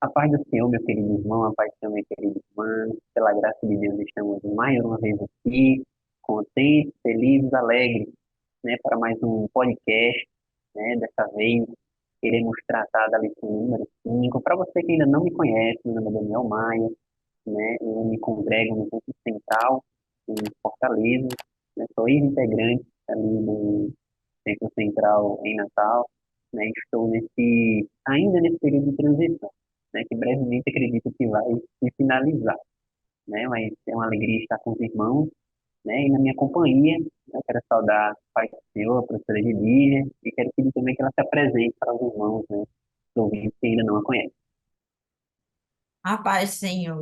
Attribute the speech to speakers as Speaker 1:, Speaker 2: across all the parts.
Speaker 1: A paz do Senhor, meu querido irmão, a paz do Senhor, minha querida irmã, pela graça de Deus, estamos mais uma vez aqui, contentes, felizes, alegres, né, para mais um podcast, né, dessa vez iremos tratar da lição número 5. Para você que ainda não me conhece, meu nome é Daniel Maia, né, eu me congrego no Centro Central, em Fortaleza, né, sou ex-integrante ali do Centro Central em Natal, né? Estou ainda nesse período de transição, né? Que brevemente acredito que vai se finalizar, né? Mas é uma alegria estar com os irmãos, né? E na minha companhia, né, eu quero saudar a Pai do Senhor, a professora Edília, e quero pedir também que ela se apresente para os irmãos, né? Os ouvintes que ainda não a conhecem.
Speaker 2: A paz, Senhor.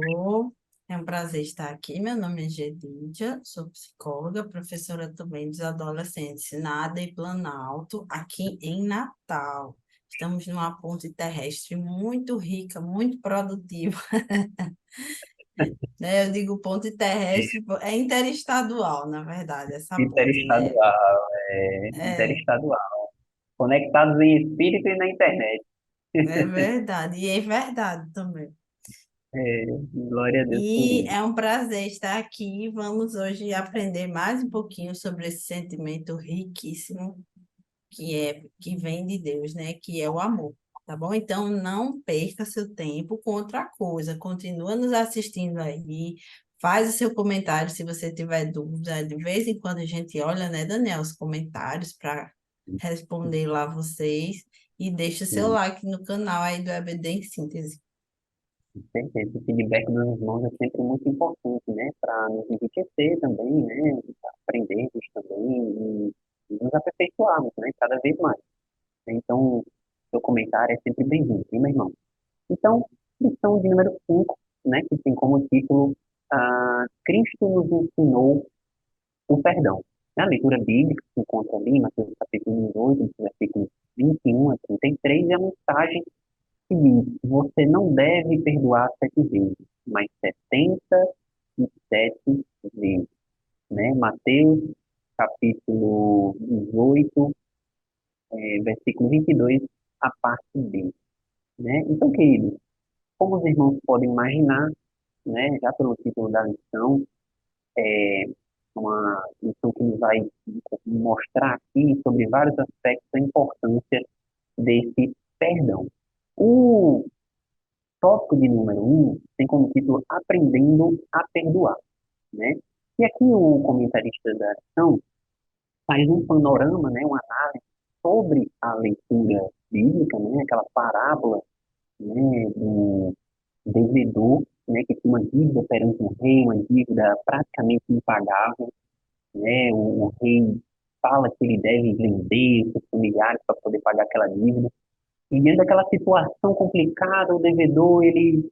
Speaker 2: É um prazer estar aqui. Meu nome é Gedídia, sou psicóloga, professora também dos adolescentes na AD Planalto, aqui em Natal. Estamos numa ponte terrestre muito rica, muito produtiva, né? Eu digo ponte terrestre, é interestadual, na verdade, essa ponte, né?
Speaker 1: Interestadual,
Speaker 2: É,
Speaker 1: interestadual. Conectados em espírito e na internet.
Speaker 2: é verdade, e é verdade também.
Speaker 1: É, glória a Deus por
Speaker 2: E
Speaker 1: isso.
Speaker 2: é um prazer estar aqui. Vamos hoje aprender mais um pouquinho sobre esse sentimento riquíssimo que vem de Deus, né? Que é o amor, tá bom? Então não perca seu tempo com outra coisa. Continua nos assistindo aí. Faz o seu comentário se você tiver dúvida. De vez em quando a gente olha, né, Daniel, os comentários para responder lá vocês. E deixa o seu
Speaker 1: Sim.
Speaker 2: like no canal aí do EBD em Síntese.
Speaker 1: Perfeito. O feedback dos irmãos é sempre muito importante, né? Para nos enriquecer também, né? Aprendermos também e nos aperfeiçoarmos, né? Cada vez mais. Então, seu comentário é sempre bem-vindo, hein, meu irmão? Então, lição de número 5, né? Que tem como título Cristo nos ensinou o perdão. A leitura bíblica se encontra ali em Mateus capítulo 18, versículos 21 a 33, e a mensagem seguinte: você não deve perdoar 7 vezes, mas 77 vezes, né? Mateus, capítulo 18, versículo 22, a parte B, né? Então, queridos, como os irmãos podem imaginar, né, já pelo título da lição, é uma lição que nos vai mostrar aqui sobre vários aspectos da importância desse perdão. O tópico de número 1 tem como título Aprendendo a Perdoar, né? E aqui o comentarista da ação faz um panorama, né, uma análise sobre a leitura bíblica, né, aquela parábola, né, do devedor, né, que tinha uma dívida perante um rei, uma dívida praticamente impagável, né, o rei fala que ele deve vender os seus familiares para poder pagar aquela dívida, e diante daquela situação complicada, o devedor, ele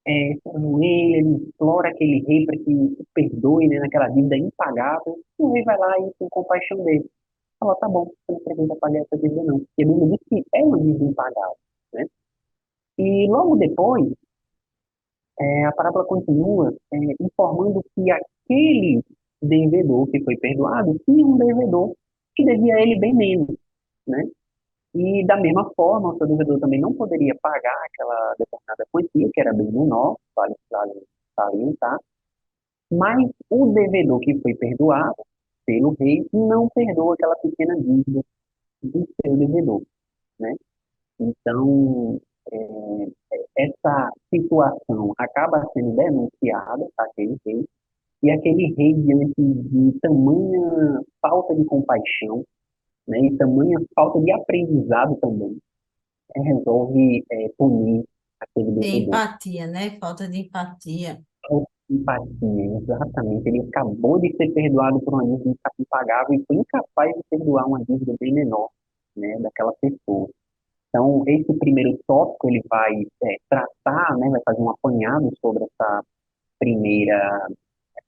Speaker 1: ajoelha, ele implora aquele rei para que o perdoe, né, naquela dívida impagável, e o rei vai lá e tem compaixão dele. Fala, tá bom, você não precisa pagar essa dívida não, porque a Bíblia diz que é uma dívida impagável, né? E logo depois, a parábola continua informando que aquele devedor que foi perdoado tinha um devedor que devia a ele bem menos, né? E da mesma forma, o seu devedor também não poderia pagar aquela determinada quantia, que era bem menor, vale salientar, mas o devedor que foi perdoado pelo rei não perdoa aquela pequena dívida do seu devedor, né? Então, essa situação acaba sendo denunciada àquele rei, e aquele rei, diante de tamanha falta de compaixão, né, e tamanha falta de aprendizado também, resolve punir aquele
Speaker 2: Tem
Speaker 1: devedor.
Speaker 2: empatia, né? Falta de empatia.
Speaker 1: Falta de empatia, exatamente. Ele acabou de ser perdoado por uma dívida impagável e foi incapaz de perdoar uma dívida bem menor, né, daquela pessoa. Então, esse primeiro tópico, ele vai tratar, né, vai fazer um apanhado primeira,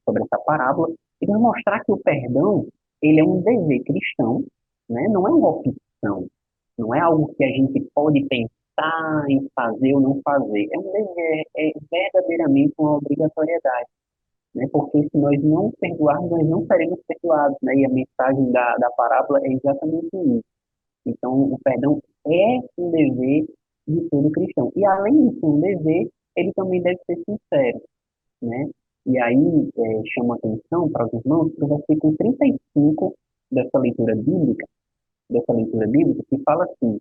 Speaker 1: sobre essa parábola, e vai mostrar que o perdão, ele é um dever cristão, né, não é uma opção, não é algo que a gente pode pensar em fazer ou não fazer, é um dever, é verdadeiramente uma obrigatoriedade, né, porque se nós não perdoarmos, nós não seremos perdoados, né, e a mensagem da parábola é exatamente isso. Então, o perdão é um dever de todo cristão. E além de ser um dever, ele também deve ser sincero, né? E aí chama atenção para os irmãos para o versículo 35 dessa leitura bíblica, que fala assim,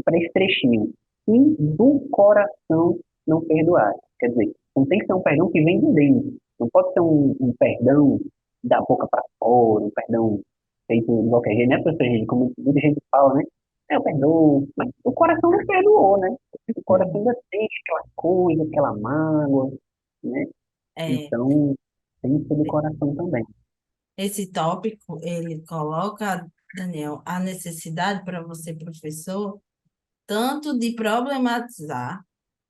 Speaker 1: para esse trechinho, se do coração não perdoar. Quer dizer, não tem que ser um perdão que vem de dentro. Não pode ser um perdão da boca para fora, um perdão feito de qualquer jeito, né, professor Henrique? Como muita gente fala, né? Eu perdoo, mas o coração não perdoou, né? O coração ainda tem aquela coisa, aquela mágoa, né?
Speaker 2: É,
Speaker 1: Então, tem que ser do coração também.
Speaker 2: esse tópico, ele coloca, Daniel, a necessidade para você, professor, tanto de problematizar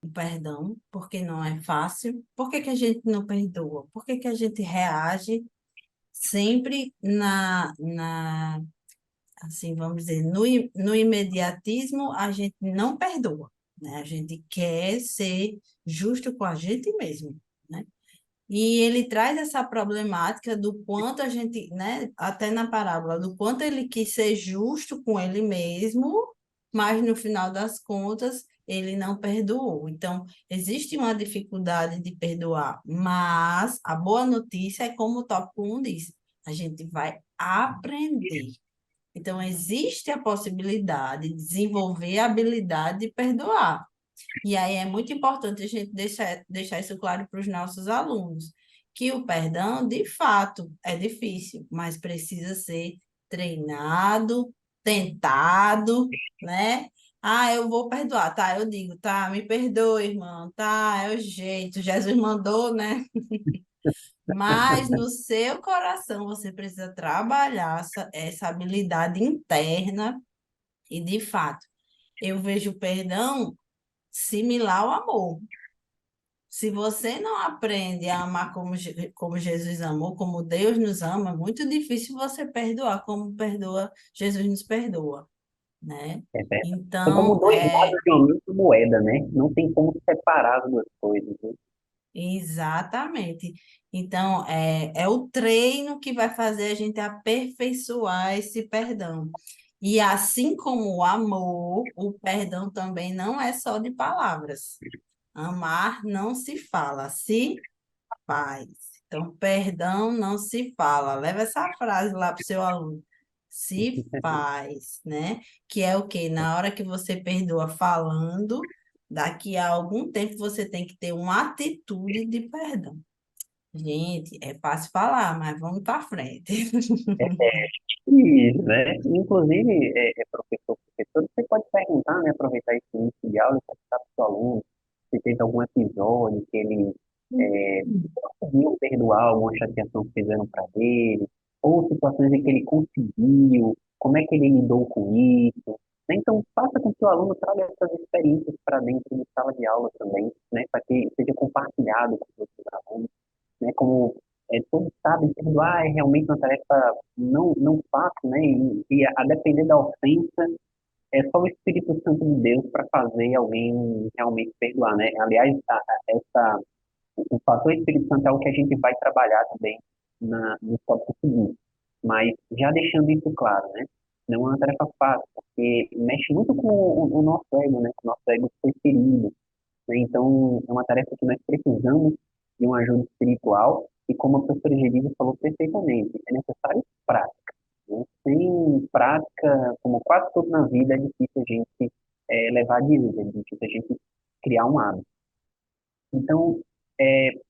Speaker 2: o perdão, porque não é fácil. Por que que a gente não perdoa? Por que que a gente reage sempre assim, vamos dizer, no imediatismo, a gente não perdoa, né? A gente quer ser justo com a gente mesmo, né? E ele traz essa problemática do quanto a gente, né, até na parábola, do quanto ele quis ser justo com ele mesmo, mas no final das contas ele não perdoou. Então, existe uma dificuldade de perdoar, mas a boa notícia é como o tópico 1 diz, a gente vai aprender. Então, existe a possibilidade de desenvolver a habilidade de perdoar. E aí é muito importante a gente deixar isso claro para os nossos alunos, que o perdão, de fato, é difícil, mas precisa ser treinado, tentado, né? Ah, eu vou perdoar, tá? Eu digo, tá, me perdoe, irmão, tá, é o jeito, Jesus mandou, né? Mas no seu coração você precisa trabalhar essa habilidade interna e, de fato, eu vejo o perdão similar ao amor. Se você não aprende a amar como Jesus amou, como Deus nos ama, é muito difícil você perdoar como perdoa, Jesus nos perdoa, né?
Speaker 1: É verdade. São como
Speaker 2: Então,
Speaker 1: dois lados de uma mesma moeda, né? Não tem como separar as duas coisas, né?
Speaker 2: exatamente. Então, é o treino que vai fazer a gente aperfeiçoar esse perdão. E assim como o amor, o perdão também não é só de palavras. Amar não se fala, se faz. Então, perdão não se fala. Leva essa frase lá para o seu aluno. Se faz, né? Que é o quê? Na hora que você perdoa falando, daqui a algum tempo você tem que ter uma atitude de perdão. Gente, é fácil falar, mas vamos para frente.
Speaker 1: Isso, né? Inclusive, professor, você pode perguntar, né? Aproveitar esse início de aula e perguntar para o seu aluno se teve algum episódio que ele é, conseguiu perdoar alguma chateação que fizeram para ele, ou situações em que ele conseguiu, como é que ele lidou com isso. Né? Então, faça com que o aluno traga essas experiências para dentro de sala de aula também, né? Para que seja compartilhado com os outros alunos, né? Como todos sabem, perdoar é realmente uma tarefa não fácil, né? E a depender da ofensa, é só o Espírito Santo de Deus para fazer alguém realmente perdoar, né? Aliás, o fator Espírito Santo é algo que a gente vai trabalhar também no tópico seguinte. Mas já deixando isso claro, né? Não é uma tarefa fácil, porque mexe muito com o nosso ego, né? Com o nosso ego ser ferido, né? Então, é uma tarefa que nós precisamos de uma ajuda espiritual e, como a professora Gelida falou perfeitamente, é necessário prática, né? Sem prática, como quase tudo na vida, é difícil a gente levar adiante, é difícil a gente criar um hábito. Então,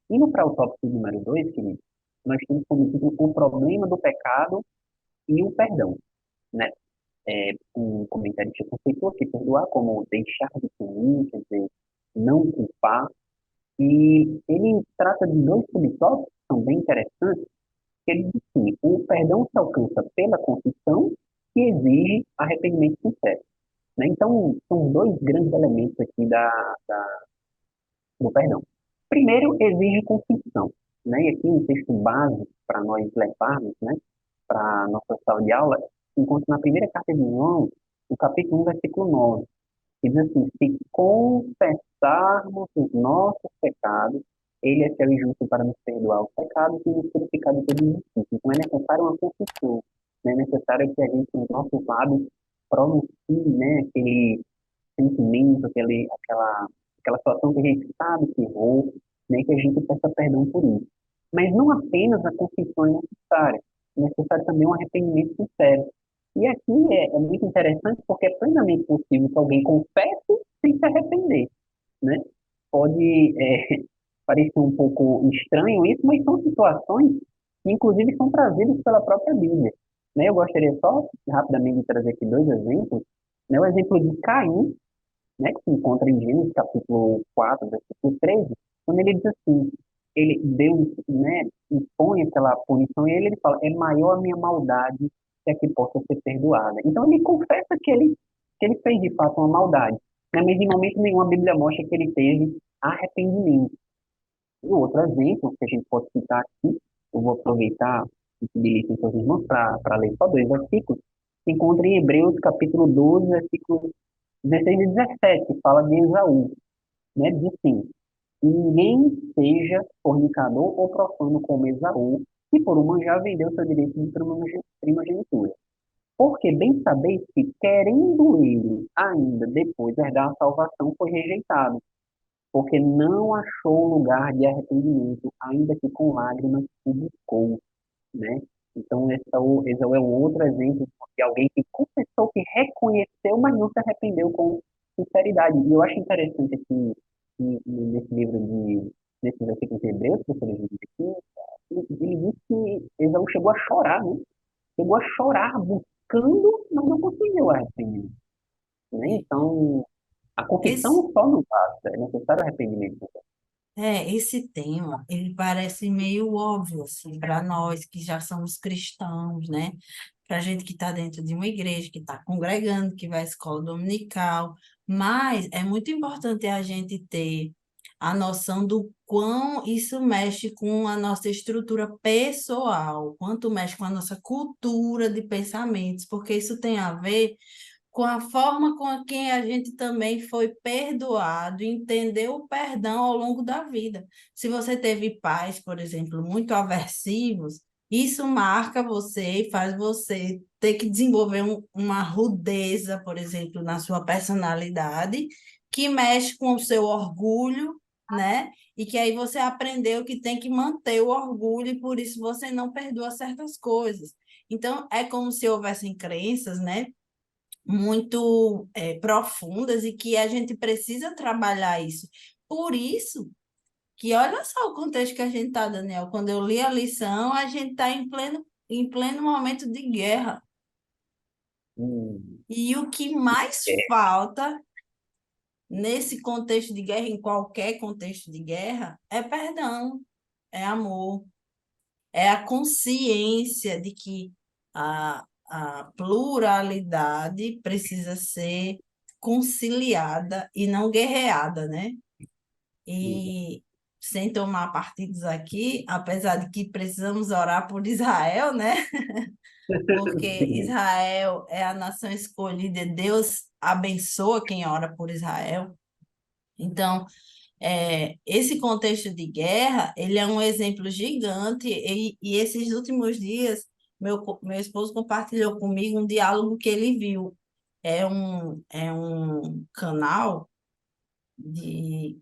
Speaker 1: indo para o tópico número 2, querido, nós temos como título o problema do pecado e o perdão, né? Um comentarista conceitou que perdoar como deixar de punir, quer dizer, não culpar, e ele trata de dois subtópicos que são bem interessantes, que ele diz que o perdão se alcança pela confissão que exige arrependimento sincero. Né? Então, são dois grandes elementos aqui do perdão. Primeiro, exige confissão. Né? E aqui um texto básico para nós levarmos, né, para a nossa sala de aula, se encontra na primeira carta de João, no capítulo 1, versículo 9. Que diz assim, se confessarmos os nossos pecados, ele é fiel e justo para nos perdoar os pecados e nos purificar de toda injustiça. Então é necessário uma confissão, né? É necessário que a gente, nos nossos lábios, pronuncie, né, aquele, sentimento, aquela situação que a gente sabe que errou, né, que a gente peça perdão por isso. Mas não apenas a confissão é necessário também um arrependimento sincero. E aqui é muito interessante porque é plenamente possível que alguém confesse sem se arrepender, né? Pode parecer um pouco estranho isso, mas são situações que, inclusive, são trazidas pela própria Bíblia. Né? Eu gostaria só, rapidamente, de trazer aqui dois exemplos. Né? O exemplo de Caim, né, que se encontra em Gênesis capítulo 4 versículo 13, quando ele diz assim, Deus, né, impõe aquela punição e ele fala, é maior a minha maldade que a que possa ser perdoada. Então ele confessa que ele fez de fato uma maldade, né, mas em momento nenhum a Bíblia mostra que ele teve arrependimento. E outro exemplo que a gente pode citar aqui, eu vou aproveitar esse bilhete dos irmãos para ler só dois versículos, se encontra em Hebreus capítulo 12, versículos 16 e 17, que fala de Esaú, né? Diz assim, ninguém seja fornicador ou profano como Esaú, que por um manjar vendeu seu direito de primogenitura. Porque bem sabeis que, querendo ele ainda depois herdar a salvação, foi rejeitado, porque não achou lugar de arrependimento, ainda que com lágrimas o buscou, né? Então, esse é um outro exemplo de alguém que confessou, que reconheceu, mas não se arrependeu com sinceridade. E eu acho interessante aqui, nesse livro nesse versículo de Hebreus, que eu falei aqui, ele diz que Esaú chegou a chorar, né? Chegou a chorar buscando, mas não conseguiu arrependimento, né?
Speaker 2: É.
Speaker 1: Então, a
Speaker 2: Esse,
Speaker 1: confissão só não basta, é necessário arrependimento.
Speaker 2: esse tema, ele parece meio óbvio, assim, para nós que já somos cristãos, né? Para gente que está dentro de uma igreja, que está congregando, que vai à escola dominical, mas é muito importante a gente ter a noção do quão isso mexe com a nossa estrutura pessoal, quanto mexe com a nossa cultura de pensamentos, porque isso tem a ver com a forma com quem a gente também foi perdoado, entendeu o perdão ao longo da vida. Se você teve pais, por exemplo, muito aversivos, isso marca você e faz você ter que desenvolver uma rudeza, por exemplo, na sua personalidade, que mexe com o seu orgulho, né? E que aí você aprendeu que tem que manter o orgulho e por isso você não perdoa certas coisas. Então, é como se houvessem crenças, né, muito profundas e que a gente precisa trabalhar isso. Por isso que olha só o contexto que a gente está, Daniel. Quando eu li a lição, a gente está em pleno momento de guerra.
Speaker 1: Hum,
Speaker 2: E o que mais
Speaker 1: é,
Speaker 2: falta nesse contexto de guerra, em qualquer contexto de guerra, é perdão, é amor, é a consciência de que a pluralidade precisa ser conciliada e não guerreada, né? E sem tomar partidos aqui, apesar de que precisamos orar por Israel, né? Porque
Speaker 1: sim.
Speaker 2: Israel é a nação escolhida, Deus abençoa quem ora por Israel. Então, esse contexto de guerra, ele é um exemplo gigante e esses últimos dias, meu esposo compartilhou comigo um diálogo que ele viu. É um canal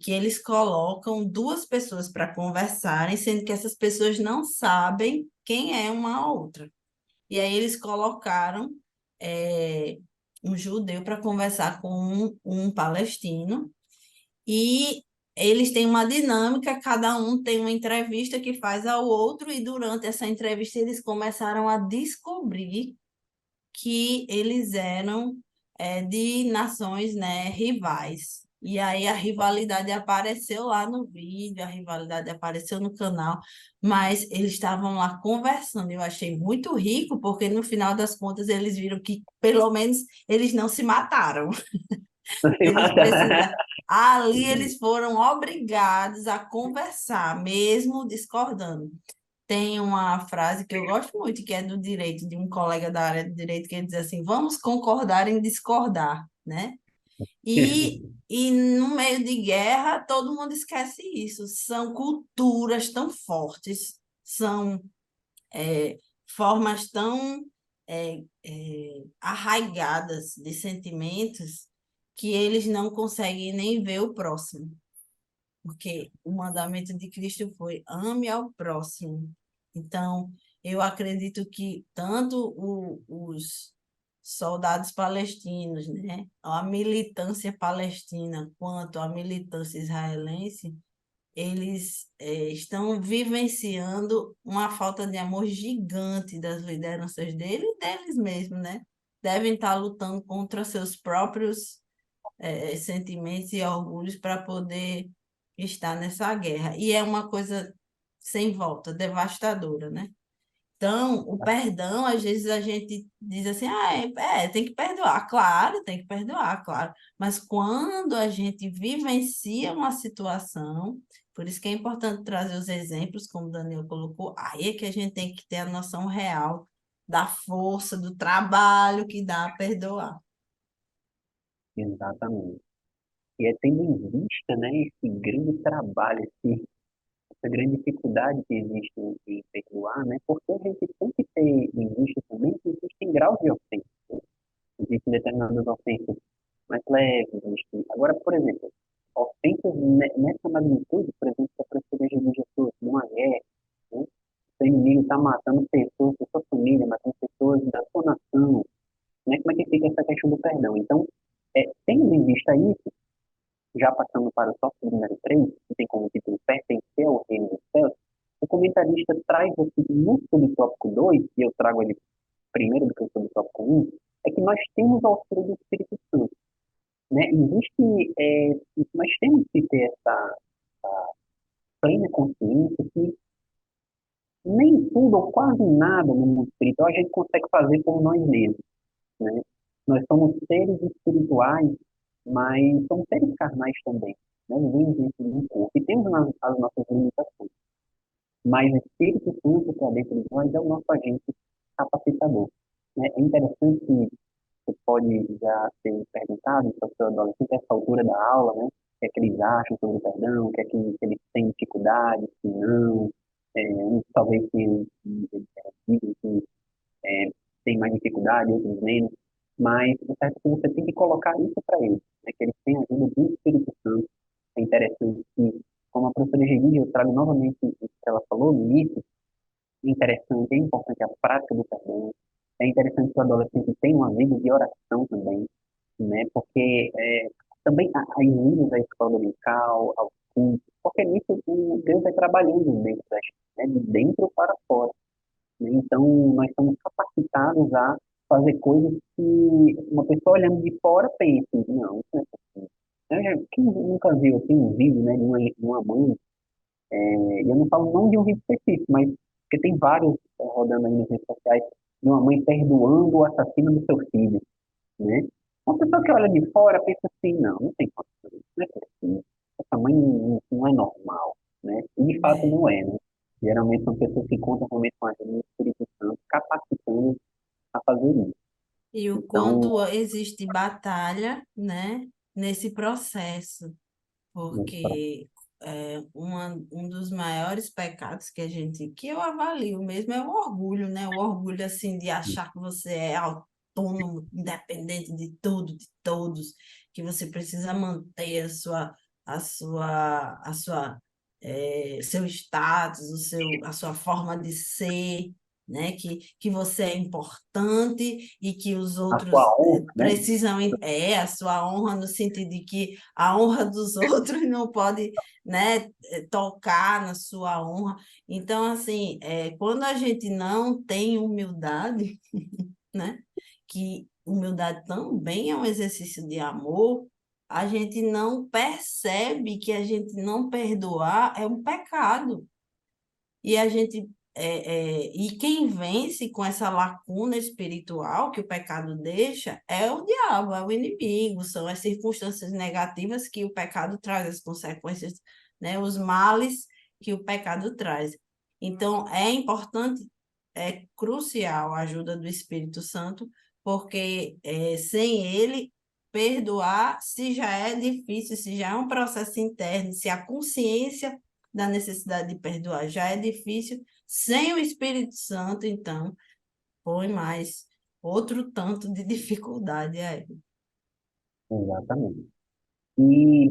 Speaker 2: que eles colocam duas pessoas para conversarem, sendo que essas pessoas não sabem quem é uma a outra. E aí eles colocaram é, um judeu para conversar com um palestino e eles têm uma dinâmica, cada um tem uma entrevista que faz ao outro, e durante essa entrevista eles começaram a descobrir que eles eram de nações, né, rivais. E aí a rivalidade apareceu lá no vídeo, a rivalidade apareceu no canal, mas eles estavam lá conversando. Eu achei muito rico, porque no final das contas eles viram que pelo menos eles não se mataram. Eles precisam. Ali eles foram obrigados a conversar, mesmo discordando. Tem uma frase que eu gosto muito, que é do direito, de um colega da área do direito, que ele diz assim: vamos concordar em discordar, né? E no meio de guerra, todo mundo esquece isso. São culturas tão fortes, são formas tão arraigadas de sentimentos que eles não conseguem nem ver o próximo, porque o mandamento de Cristo foi ame ao próximo. Então, eu acredito que tanto os soldados palestinos, né, a militância palestina, quanto a militância israelense, eles estão vivenciando uma falta de amor gigante das lideranças dele e deles mesmos, né? Devem estar lutando contra seus próprios sentimentos e orgulhos para poder estar nessa guerra. E é uma coisa sem volta, devastadora, né? Então, o perdão, às vezes a gente diz assim, tem que perdoar. Claro, tem que perdoar, claro. Mas quando a gente vivencia uma situação, por isso que é importante trazer os exemplos, como o Daniel colocou, aí é que a gente tem que ter a noção real da força, do trabalho que dá a perdoar.
Speaker 1: Exatamente. E é tendo em vista, né, esse grande trabalho, essa grande dificuldade que existe em perdoar, né, porque a gente tem que ter em vista também que existem graus de ofensa. Existem determinadas ofensas mais leves. Agora, por exemplo, ofensas nessa magnitude, por exemplo, que a professora de Jesus, numa guerra, né, o inimigo está matando pessoas da sua família, matando pessoas da sua nação, né, como é que fica essa questão do perdão? Então, tendo em vista isso, já passando para o tópico número 3, que tem como título Pertencer ao Reino dos Céus, o comentarista traz aqui no subtópico 2, e eu trago ele primeiro do que o subtópico 1, é que nós temos o auxílio do Espírito Santo. Né? Nós temos que ter essa plena consciência que nem tudo ou quase nada no mundo espiritual a gente consegue fazer por nós mesmos. Né? Nós somos seres espirituais, mas somos seres carnais também. Né? Vivemos dentro de um corpo e temos as nossas limitações. Mas o Espírito Santo que é dentro de nós é o nosso agente capacitador. Né? É interessante que você pode já ter perguntado para o seu adolescente a essa altura da aula, né? O que é que eles acham sobre o perdão, o que é que eles têm dificuldade, se não, uns talvez que é, têm mais dificuldade, outros menos, mas o certo é que você tem que colocar isso para eles, né? Que eles têm a ajuda do Espírito Santo. É interessante que, como a professora Geride, eu trago novamente o que ela falou no início, é interessante, é importante a prática do perdão, é interessante que o adolescente tenha uma vida de oração também, né? Porque também as vindas da escola dominical, ao culto, porque nisso o Deus vai trabalhando dentro da gente, né? De dentro para fora. Né? Então, nós estamos capacitados a fazer coisas que uma pessoa olhando de fora pensa, não, isso não é possível. Quem nunca viu assim, um vídeo, né, de uma mãe, e eu não falo não de um vídeo específico, mas porque tem vários rodando aí nas redes sociais, de uma mãe perdoando o assassino do seu filho, né? Uma pessoa que olha de fora pensa assim, não tem condição, não é possível. Essa mãe não é normal, né? E de fato
Speaker 2: É.
Speaker 1: não é, né? Geralmente são pessoas que contam realmente com a ajuda do Espírito Santo, capacitando a fazer isso.
Speaker 2: E o
Speaker 1: Então,
Speaker 2: quanto existe batalha, né, nesse processo, porque um dos maiores pecados que eu avalio mesmo é o orgulho, né? O orgulho, assim, de achar que você é autônomo, independente de tudo, de todos, que você precisa manter seu status, a sua forma de ser, né? Que você é importante e que os
Speaker 1: a sua
Speaker 2: outros
Speaker 1: honra, né?
Speaker 2: precisam, a sua honra no sentido de que a honra dos outros não pode, né, tocar na sua honra. Então, assim, quando a gente não tem humildade, né, que humildade também é um exercício de amor, a gente não percebe que a gente não perdoar é um pecado. E a gente e quem vence com essa lacuna espiritual que o pecado deixa é o diabo, é o inimigo, são as circunstâncias negativas que o pecado traz, as consequências, né, os males que o pecado traz. Então, é importante, é crucial a ajuda do Espírito Santo, porque sem ele perdoar, se já é difícil, se já é um processo interno, se a consciência da necessidade de perdoar já é difícil, sem o Espírito Santo, então, põe mais outro tanto de dificuldade aí.
Speaker 1: exatamente. E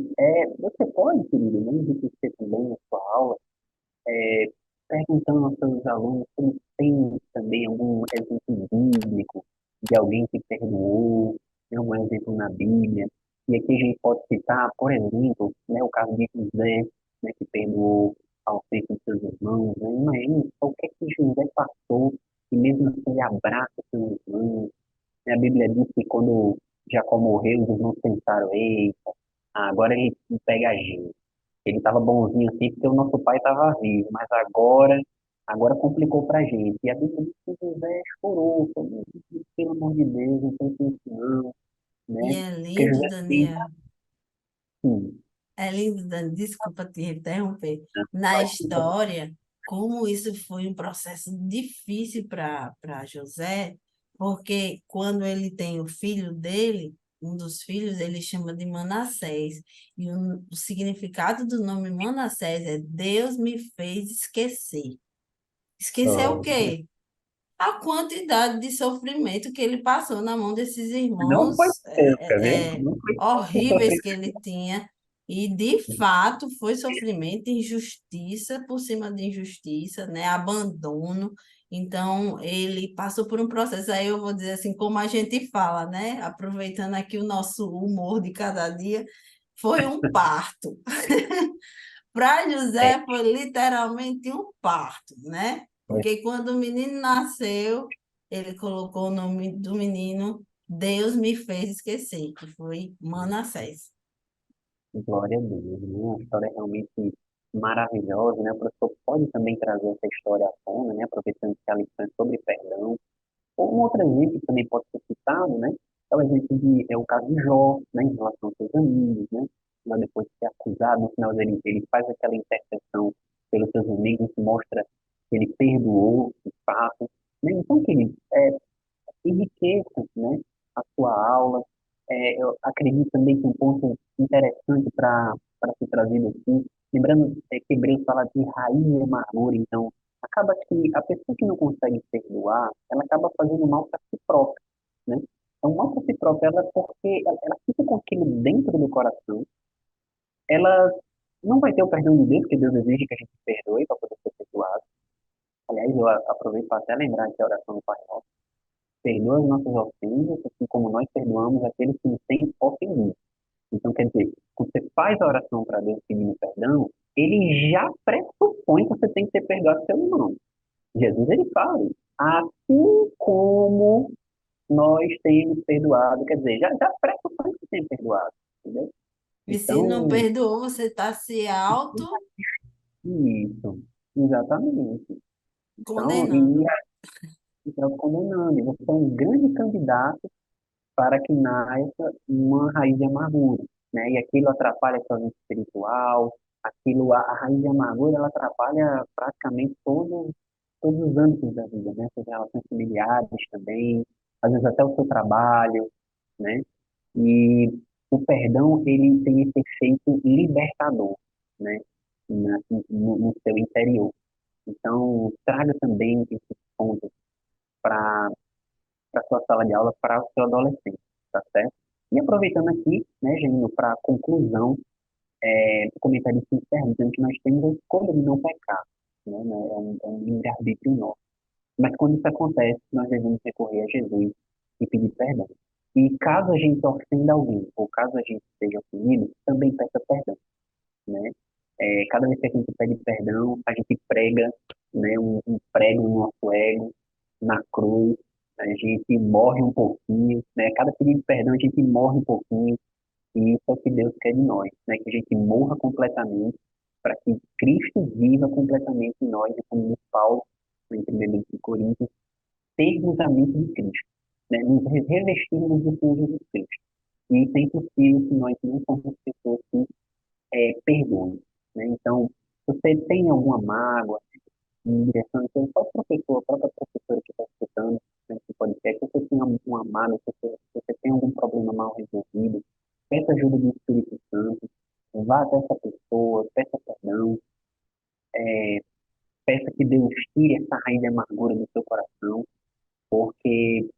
Speaker 1: você pode, querido, não enriquecer também a sua aula, é, perguntando aos seus alunos se eles têm também algum exemplo bíblico de alguém que perdoou, né, um exemplo na Bíblia. E aqui a gente pode citar, por exemplo, né, o caso de José, né, que perdoou ao feito de seus irmãos. Né? Imagina só o que é que José passou, e mesmo assim ele abraça seus irmãos. Né? A Bíblia diz que quando Jacó morreu, os irmãos pensaram, eita, agora ele pega a gente. Ele estava bonzinho assim porque o nosso pai estava vivo, mas agora complicou para a gente. E a Bíblia diz que José chorou, falou, pelo amor de Deus, não tem isso não,
Speaker 2: E
Speaker 1: né?
Speaker 2: é
Speaker 1: Porque
Speaker 2: lindo,
Speaker 1: José fez
Speaker 2: Daniel.
Speaker 1: assim,
Speaker 2: É lindo, Dani, desculpa te interromper.
Speaker 1: né?
Speaker 2: Na
Speaker 1: Vai,
Speaker 2: história, como isso foi um processo difícil para José, porque quando ele tem o filho dele, um dos filhos, ele chama de Manassés. E o significado do nome Manassés é Deus me fez esquecer. Esquecer o
Speaker 1: ó,
Speaker 2: quê? A quantidade de sofrimento que ele passou na mão desses
Speaker 1: não foi
Speaker 2: irmãos
Speaker 1: pouca, viu? Não foi pouca
Speaker 2: horríveis que
Speaker 1: sofrimento.
Speaker 2: ele tinha. E, de fato, foi sofrimento, injustiça por cima de injustiça, né? Abandono. Então, ele passou por um processo, aí eu vou dizer assim, como a gente fala, né? Aproveitando aqui o nosso humor de cada dia, foi um parto. Para
Speaker 1: É,
Speaker 2: José foi literalmente um parto, né?
Speaker 1: foi
Speaker 2: Porque quando o menino nasceu, ele colocou o nome do menino Deus me fez esquecer, que foi Manassés.
Speaker 1: glória a Deus, né? Uma história realmente maravilhosa, né? O professor pode também trazer essa história à tona, né? Aproveitando que a lição é sobre perdão. Um outro exemplo que também pode ser citado, né, é o caso de Jó, né, em relação aos seus amigos, né, lá depois de ser acusado, no final ele faz aquela intercessão pelos seus amigos, que mostra que ele perdoou, de fato, né, então, querido, enriqueça, né, a sua aula. Eu acredito também que um ponto interessante para ser trazido aqui, lembrando que Hebreus fala de raiz e amargura, então acaba que a pessoa que não consegue perdoar, ela acaba fazendo mal para si própria, né? Então, mal para si própria, porque ela fica com aquilo dentro do coração, ela não vai ter o perdão de Deus, porque Deus exige que a gente perdoe para poder ser perdoado. Aliás, eu aproveito para até lembrar que a oração do Pai Nosso, perdoa as nossas ofensas, assim como nós perdoamos aqueles que nos têm ofendido. Então, quer dizer, quando você faz a oração para Deus pedindo perdão, ele já pressupõe que você tem que ter perdoado seu irmão. Jesus, ele fala, assim como nós temos perdoado, quer dizer, já pressupõe que você tem perdoado, entendeu?
Speaker 2: E se não
Speaker 1: Então,
Speaker 2: perdoou, você está se
Speaker 1: isso, exatamente. Então,
Speaker 2: auto-condenando.
Speaker 1: está condenando, e você é um grande candidato para que nasça uma raiz de amargura, né? E aquilo atrapalha a sua vida espiritual, a raiz de amargura, ela atrapalha praticamente todos os âmbitos da vida, né? Suas relações familiares também, às vezes até o seu trabalho, né? E o perdão, ele tem esse efeito libertador, né? No seu interior. Então, traga também esses pontos para a sua sala de aula, para o seu adolescente, tá certo? E aproveitando aqui, né, Gênio, para a conclusão, o comentário se encerra dizendo que nós temos a escolha de não pecar, né? É um livre-arbítrio nosso. Mas quando isso acontece, nós devemos recorrer a Jesus e pedir perdão. E caso a gente ofenda alguém, ou caso a gente seja ofendido, também peça perdão, né? Cada vez que a gente pede perdão, a gente prega, né, um prego no nosso ego, na cruz, a gente morre um pouquinho, né? Cada pedido de perdão a gente morre um pouquinho, e isso é o que Deus quer de nós, né? Que a gente morra completamente, para que Cristo viva completamente em nós, e como diz Paulo, em 1 Coríntios, termos a mente de Cristo, né? Nos revestirmos do Senhor Jesus Cristo. E isso é impossível se nós não somos pessoas que perdoem, né? Então, se você tem alguma mágoa, em direção a então, qual professor, a própria professora que está escutando esse podcast, se você tem uma mágoa, se você tem algum problema mal resolvido, peça ajuda do Espírito Santo, vá até essa pessoa, peça perdão, peça que Deus tire essa raiz de amargura do seu coração, porque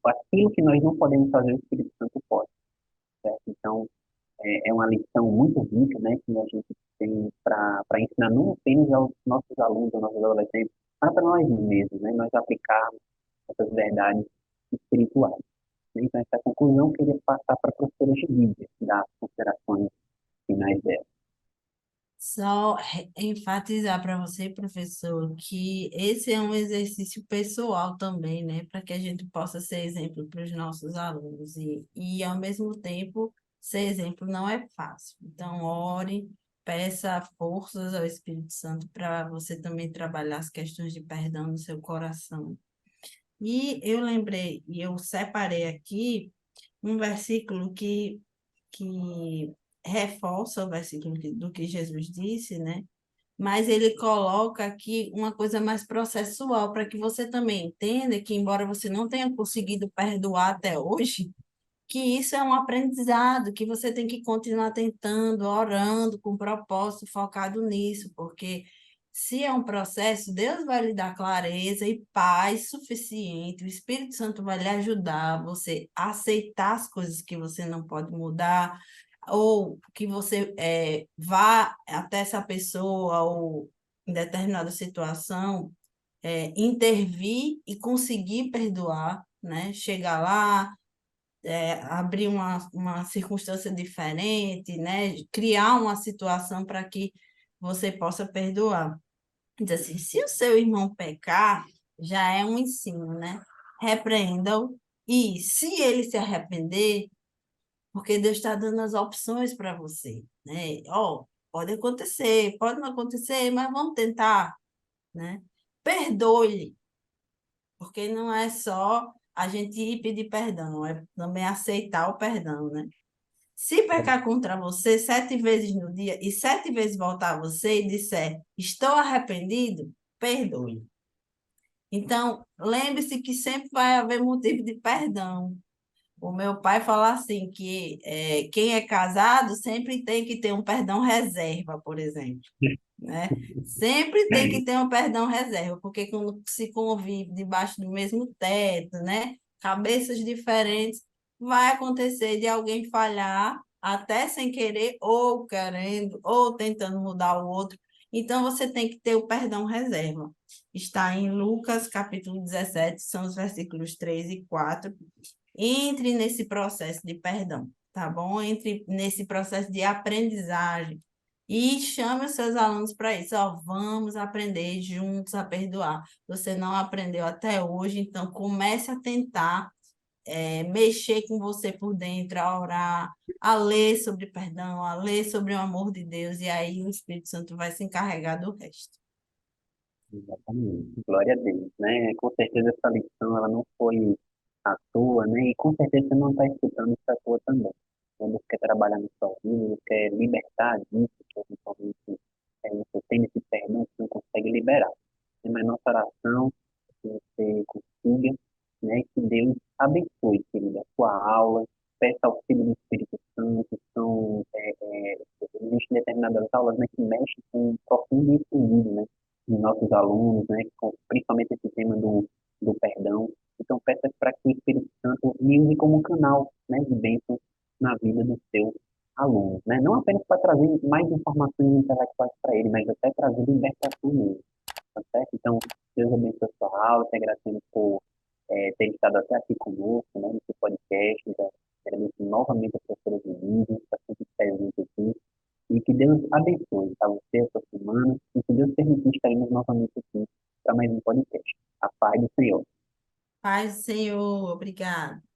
Speaker 1: aquilo que nós não podemos fazer, o Espírito Santo pode. certo? Então, é uma lição muito rica, né, que a gente tem para ensinar não apenas aos nossos alunos, aos nossos adolescentes, mas para nós mesmos, né, nós aplicarmos essas verdades espirituais. Né? Então, essa conclusão eu queria passar para a professora Gide, das considerações finais dela.
Speaker 2: Só enfatizar para você, professor, que esse é um exercício pessoal também, né? Para que a gente possa ser exemplo para os nossos alunos. Ao mesmo tempo, ser exemplo não é fácil. Então, ore, peça forças ao Espírito Santo para você também trabalhar as questões de perdão no seu coração. E eu lembrei, e eu separei aqui um versículo que reforça o versículo do que Jesus disse, né? Mas ele coloca aqui uma coisa mais processual, para que você também entenda que, embora você não tenha conseguido perdoar até hoje, que isso é um aprendizado, que você tem que continuar tentando, orando com propósito, focado nisso, porque se é um processo, Deus vai lhe dar clareza e paz suficiente, o Espírito Santo vai lhe ajudar a você a aceitar as coisas que você não pode mudar, ou que você vá até essa pessoa ou em determinada situação, intervir e conseguir perdoar, né? Chegar lá, abrir uma circunstância diferente, né? Criar uma situação para que você possa perdoar. Diz assim, se o seu irmão pecar, já é um ensino, né? Repreenda-o e, se ele se arrepender, porque Deus está dando as opções para você, né? Ó, pode acontecer, pode não acontecer, mas vamos tentar, né? Perdoe-lhe, porque não é só a gente ir pedir perdão, é também aceitar o perdão, né? Se pecar contra você 7 vezes no dia e 7 vezes voltar a você e disser, estou arrependido, perdoe. Então, lembre-se que sempre vai haver motivo de perdão. O meu pai fala assim, que quem é casado sempre tem que ter um perdão reserva, por exemplo, né? Sempre tem que ter um perdão reserva, porque quando se convive debaixo do mesmo teto, né? Cabeças diferentes, vai acontecer de alguém falhar, até sem querer, ou querendo, ou tentando mudar o outro. Então, você tem que ter o perdão reserva. Está em Lucas, capítulo 17, são os versículos 3 e 4. Entre nesse processo de perdão, tá bom? Entre nesse processo de aprendizagem e chame os seus alunos para isso. Ó, vamos aprender juntos a perdoar. Você não aprendeu até hoje, então comece a tentar mexer com você por dentro, a orar, a ler sobre perdão, a ler sobre o amor de Deus, e aí o Espírito Santo vai se encarregar do resto.
Speaker 1: Exatamente. Glória a Deus, né? Com certeza essa lição ela não foi à toa, né? E com certeza você não está escutando isso à toa também. Quando você quer trabalhar na sua vida, você quer libertar disso, que eventualmente você tem esse perdão que você não consegue liberar. Mas nossa oração é que você consiga, né? Que Deus abençoe, querida, a sua aula, peça auxílio do Espírito Santo. Existem determinadas aulas, né, que mexem com o profundo e entendido, né? Dos nossos alunos, né, principalmente esse tema do perdão. Então, peça para que o Espírito Santo me use como um canal, né, de bênção na vida do seu aluno, né? Não apenas para trazer mais informações intelectuais para ele, mas até trazer libertação nele, tá certo? Então, Deus abençoe a sua aula, te agradecendo por ter estado até aqui conosco, né, nesse podcast, então, agradeço novamente a professora de vídeo, está sempre presente aqui, e que Deus abençoe a você, a sua semana, e se Deus permitir, estaremos novamente aqui para mais um podcast. A paz do Senhor.
Speaker 2: Paz, Senhor, obrigado.